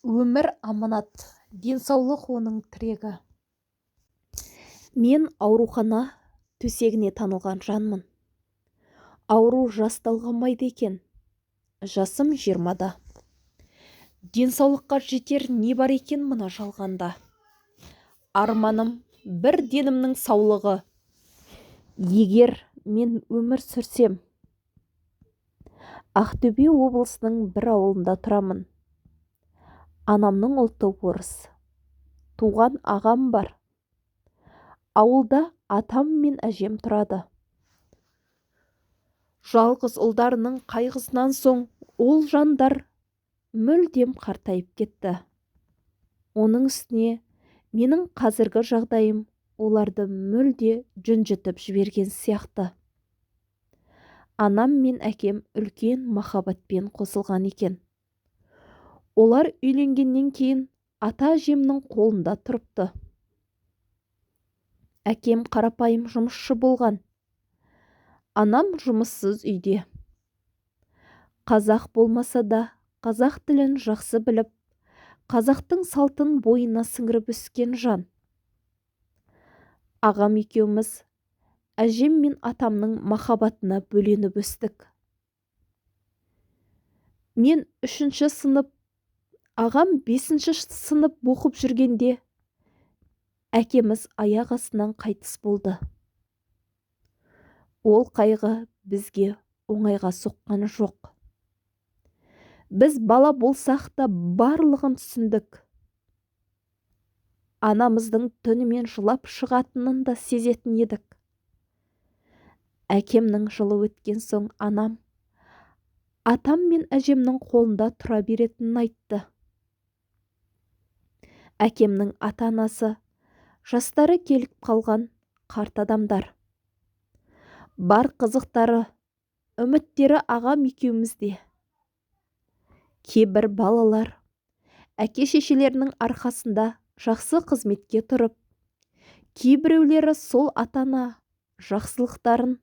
Өмір аманат, денсаулық оның тірегі. Мен аурухана төсегіне танылған жанмын. Ауру жасталғанмайды екен. Жасым 20-да. Денсаулыққа жетер не бар екен мына жалғанда. Арманым бір денімнің саулығы. Егер мен өмір сүрсем, Ақтөбе облысының бір ауылында тұрамын. Анамның ұлты орыс. Туған ағам бар. Ауылда атам мен әжем тұрады. Жалғыз ұлдарының қайғысынан соң ол жандар мүлдем қартайып кетті. Оның үстіне менің қазіргі жағдайым оларды мүлде жүнжітіп жіберген сияқты. Анам мен әкем үлкен махаббатпен қосылған екен. Олар үйленгеннен кейін ата-әжемнің қолында тұрыпты. Әкем қарапайым жұмысшы болған. Анам жұмыссыз үйде. Қазақ болмаса да қазақ тілін жақсы біліп, қазақтың салтын бойына сіңіріп өскен жан. Ағам екеуміз әжем мен атамның махаббатына бөленіп өстік. Мен 3-ші сынып, ағам 5-ші сынып оқып жүргенде әкеміз аяқ астынан қайтыс болды. Ол қайғы бізге оңайға соққан жоқ. Біз бала болсақ та барлығын түсіндік. Анамыздың түнімен жылап шығатынын да сезетін едік. Әкемнің жылы өткен соң анам атам мен әжемнің қолында тұра беретінін айтты. Әкемнің ата-анасы жастары келіп қалған қарт адамдар. Бар қызықтары, үміттері ағам екеумізде. Кейбір балалар әке-шешелерінің арқасында жақсы қызметке тұрып, кейбіреулері сол ата-ана жақсылықтарын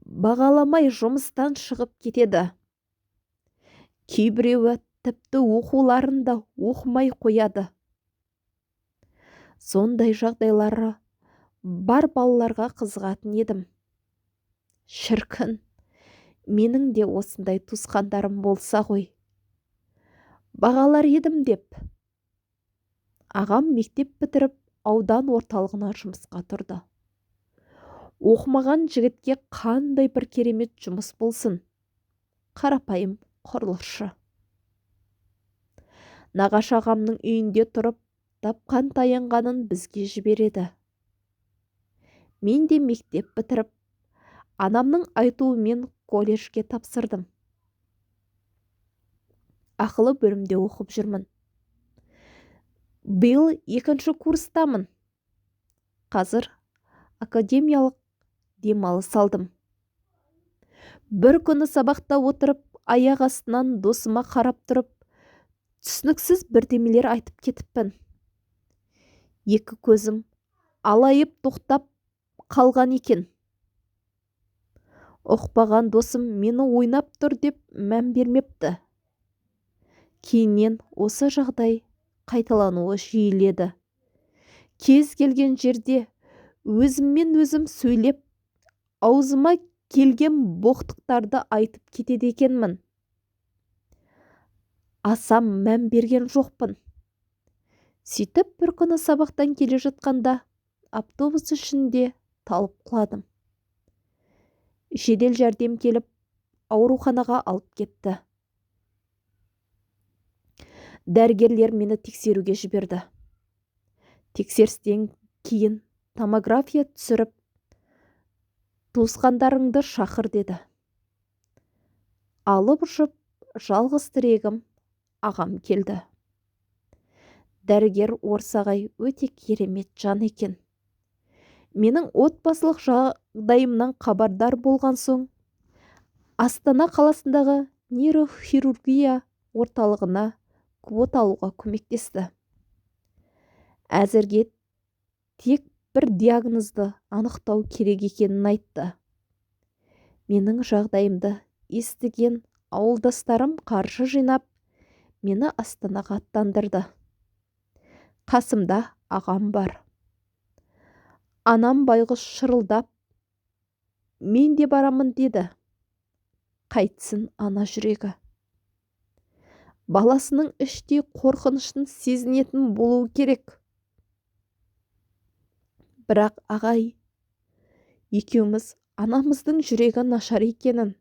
бағаламай жұмыстан шығып кетеді. Кейбіреуі тіпті оқуларын да оқымай қояды. Сондай жағдайлары бар балаларға қызығатын едім. Шіркін, менің де осындай туысқандарым болса ғой. Бағалар едім деп. Ағам мектеп бітіріп аудан орталығына жұмысқа тұрды. Оқымаған жігітке қандай бір керемет жұмыс болсын. Қарапайым құрылысшы. Нағашы ағамның үйінде тұрып, тапқан таянғанын бізге жібереді. Мен де мектеп бітіріп, анамның айтуымен колледжге тапсырдым. Ақылы бөлімде оқып жүрмін. Биыл 2-ші курстамын. Қазір академиялық демалыс алдым. Бір күні сабақта отырып, аяқ астынан досыма қарап тұрып, түсініксіз бірдемелер айтып кетіппін. Екі көзім алайып тоқтап қалған екен. Ұқпаған досым мені ойнап тұр деп мән бермепті. Кейіннен осы жағдай қайталануы жиіледі. Кез келген жерде өзіммен өзім сөйлеп, аузыма келген боқтықтарды айтып кетеді екенмін. Асам мән берген жоқпын. Сөйтіп бір күні сабақтан келе жатқанда автобус ішінде талып құладым. Жедел жәрдем келіп, ауруханаға алып кетті. Дәрігерлер мені тексеруге жіберді. Тексерістен кейін томография түсіріп, туысқандарыңды шақыр деді. Алып ұшып, жалғыз тірегім ағам келді. Дәрігер Орыс ағай өте керемет жан екен. Менің отбасылық жағдайымнан хабардар болған соң, Астана қаласындағы нейрохирургия орталығына квота алуға көмектесті. Әзірге тек бір диагнозды анықтау керек екенін айтты. Менің жағдайымды естіген ауылдастарым қаржы жинап, мені Астанаға аттандырды. Қасымда ағам бар. Анам байғұс шырылдап, мен де барамын деді. Қайтсын ана жүрегі. Баласының іштей қорқынышын сезінетін болуы керек. Бірақ ағай, екеуміз анамыздың жүрегі нашар екенін,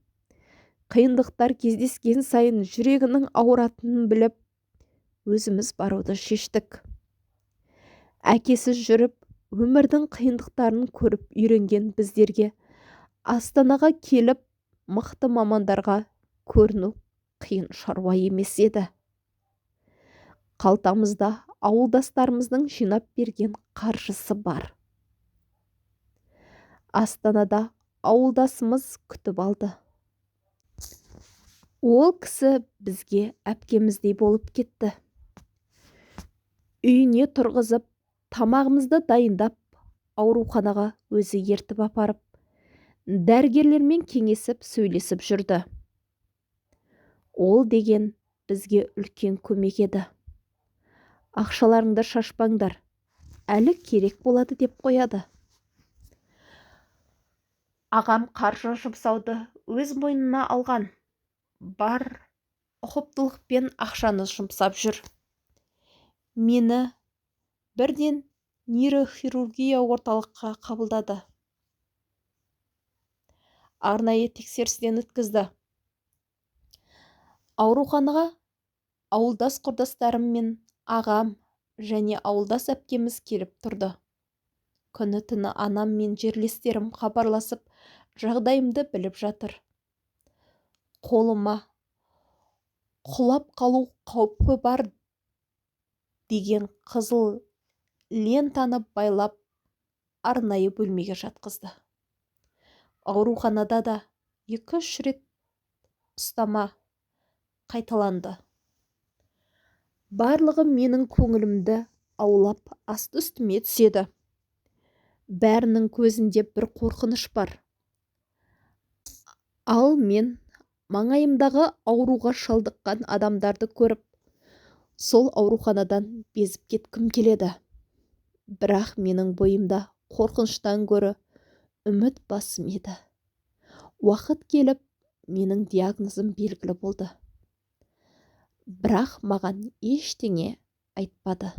қиындықтар кездескен сайын жүрегінің ауыратынын біліп, өзіміз баруды шештік. Әкесіз жүріп, өмірдің қиындықтарын көріп үйренген біздерге Астанаға келіп, мықты мамандарға көріну қиын шаруа емес еді. Қалтамызда ауылдастарымыздың жинап берген қаржысы бар. Астанада ауылдасымыз күтіп алды. Ол кісі бізге әпкеміздей болып кетті. Үйіне тұрғызып, тамағымызды дайындап, ауруханаға өзі ертіп апарып, дәрігерлермен кеңесіп сөйлесіп жүрді. Ол деген бізге үлкен көмек еді. Ақшаларыңды шашпаңдар, әлі керек болады деп қояды. Ағам қаржы жұмсауды өз мойнына алған. Бар ұқыптылықпен ақшаны жұмсап жүр. Мені бірден нейрохирургия орталыққа қабылдады. Арнайы тексерістен өткізді. Ауруханаға ауылдас құрдастарым мен ағам және ауылдас әпкеміз келіп тұрды. Күні түні анам мен жерлестерім хабарласып, жағдайымды біліп жатыр. Қолыма құлап қалу қаупі бар деген қызыл лентаны байлап, арнайы бөлмеге жатқызды. Ауруханада да 2-3 рет ұстама қайталанды. Барлығы менің көңілімді аулап асты-үстіме түседі. Бәрінің көзінде бір қорқыныш бар. Ал мен маңайымдағы ауруға шалдыққан адамдарды көріп, сол ауруханадан безіп кеткім келеді. Бірақ менің бойымда қорқыныштан гөрі үміт басым еді. Уақыт келіп, менің диагнозым белгілі болды. Бірақ маған ештеңе айтпады.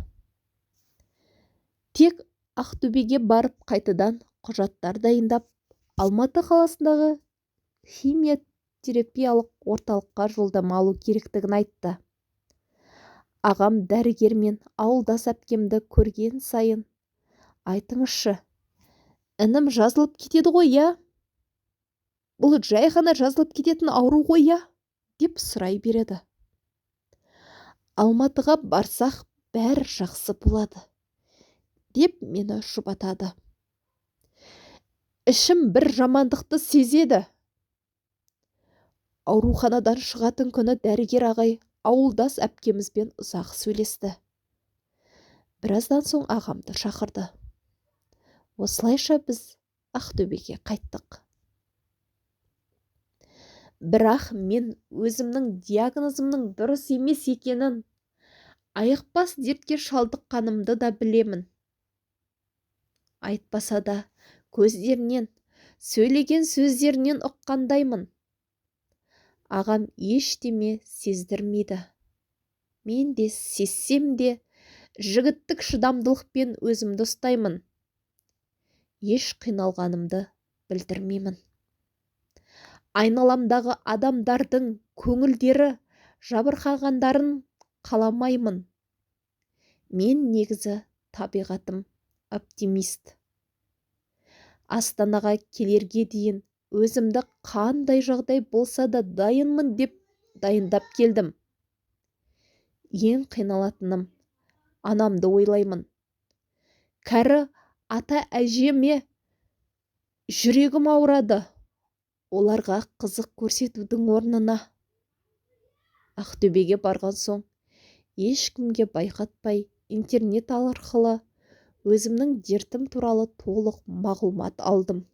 Тек Ақтөбеге барып қайтадан құжаттар дайындап, Алматы қаласындағы химиотерапиялық орталыққа жолдама алу керектігін айтты. Ағам дәрігер мен ауылдас әпкемді көрген сайын, айтыңызшы, інім жазылып кетеді ғой, я? Бұл жай ғана жазылып кететін ауру ғой, я? Деп сұрай береді. Алматыға барсақ бәрі жақсы болады, деп мені жұбатады. Ішім бір жамандықты сезеді. Ауруханадан шығатын күні дәрігер ағай ауылдас әпкемізбен ұзақ сөйлесті. Біраздан соң ағамды шақырды. Осылайша біз Ақтөбеге қайттық. Бірақ мен өзімнің диагнозымның дұрыс емес екенін, айықпас дертке шалдыққанымды да білемін. Айтпаса да көздерінен, сөйлеген сөздерінен ұққандаймын. Ағам ештеме сездірмейді. Мен де сезсем де, жігіттік шыдамдылықпен өзімді ұстаймын. Еш қиналғанымды білдірмеймін. Айналамдағы адамдардың көңілдері жабырқағандарын қаламаймын. Мен негізі табиғатым оптимист. Астанаға келерге дейін өзімді қандай жағдай болса да дайынмын деп дайындап келдім. Ең қиналатыным анамды ойлаймын. Кәрі ата әжеме жүрегім ауырады. Оларға қызық көрсетудің орнына. Ақтөбеге барған соң, ешкімге байқатпай интернет арқылы өзімнің дертім туралы толық мағлұмат алдым.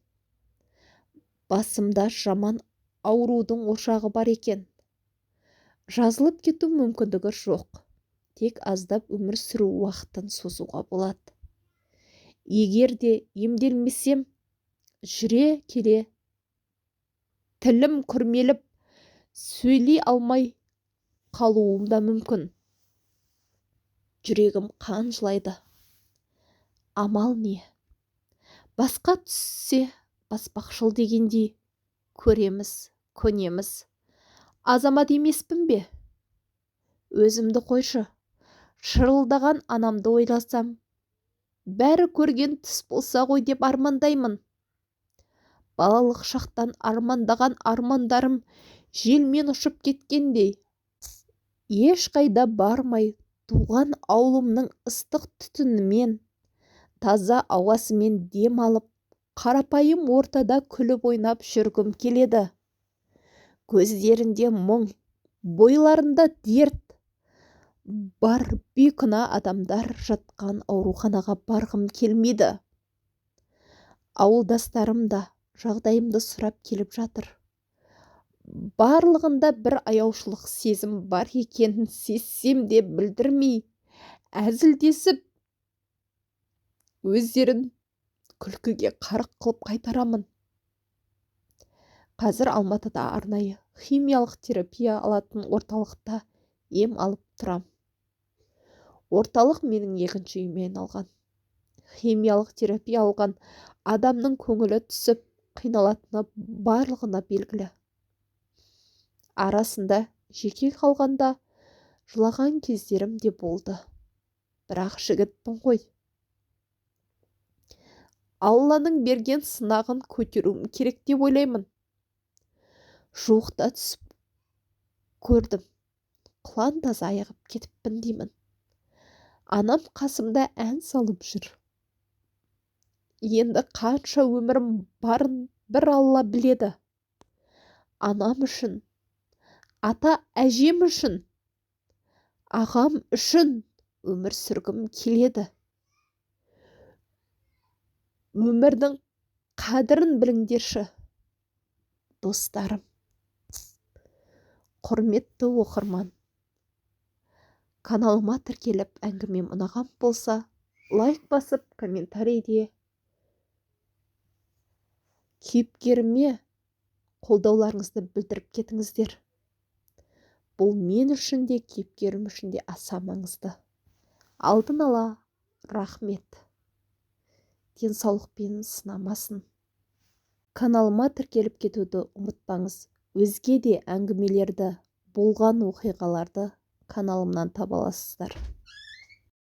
Басымда жаман аурудың ошағы бар екен. жазылып кету мүмкіндігі жоқ. Тек аздап өмір сүру уақытын созуға болады. Егер де емделмесем, жүре келе тілім күрмеліп, сөйлей алмай қалуым да мүмкін. Жүрегім қан жылайды. Амал не? Басқа түссе баспақшыл дегендей көреміз, көнеміз. Азамат емеспін бе? Өзімді қойшы. Шырылдаған анамды ойласам, бәрі көрген түс болса ғой деп армандаймын. Балалық шақтан армандаған армандарым желмен ұшып кеткендей. Ешқайда бармай, туған ауылымның ыстық түтінімен, таза ауасымен дем алып, қарапайым ортада күліп ойнап жүргім келеді. Көздерінде мұң, бойларында дерт бар бейкүнә адамдар жатқан ауруханаға барғым келмейді. Ауылдастарым да жағдайымды сұрап келіп жатыр. Барлығында бір аяушылық сезім бар екенін сезсем де білдірмей, әзілдесіп, өздерін күлкіге қарық қылып қайтарамын. Қазір Алматыда арнайы химиялық терапия алатын орталықта ем алып тұрам. Орталық менің екінші үйіме айналған. Химиялық терапия алған адамның көңілі түсіп, қиналатыны барлығына белгілі. Арасында жеке қалғанда жылаған кездерім де болды. Бірақ жігітпін ғой. Алланың берген сынағын көтеруім керек деп ойлаймын. Жуықта түсіп көрдім. Құлан таза айығып кетіппін деймін. Анам қасымда ән салып жүр. Енді қанша өмірім барын бір Алла біледі. Анам үшін, ата әжем үшін, ағам үшін өмір сүргім келеді. Өмірдің қадірін біліңдерші, достарым. Құрметті оқырман, каналыма тіркеліп әңгімем ұнаған болса, лайк басып, комментарийде кейіпкеріме қолдауларыңызды білдіріп кетіңіздер. Бұл мен үшін де, кейіпкерім үшін де аса маңызды. Алдын ала рахмет. Денсаулықпен сынамасын. Каналыма тіркеліп кетуді ұмытпаңыз. Өзге де әңгімелерді, болған оқиғаларды каналымнан таба аласыздар.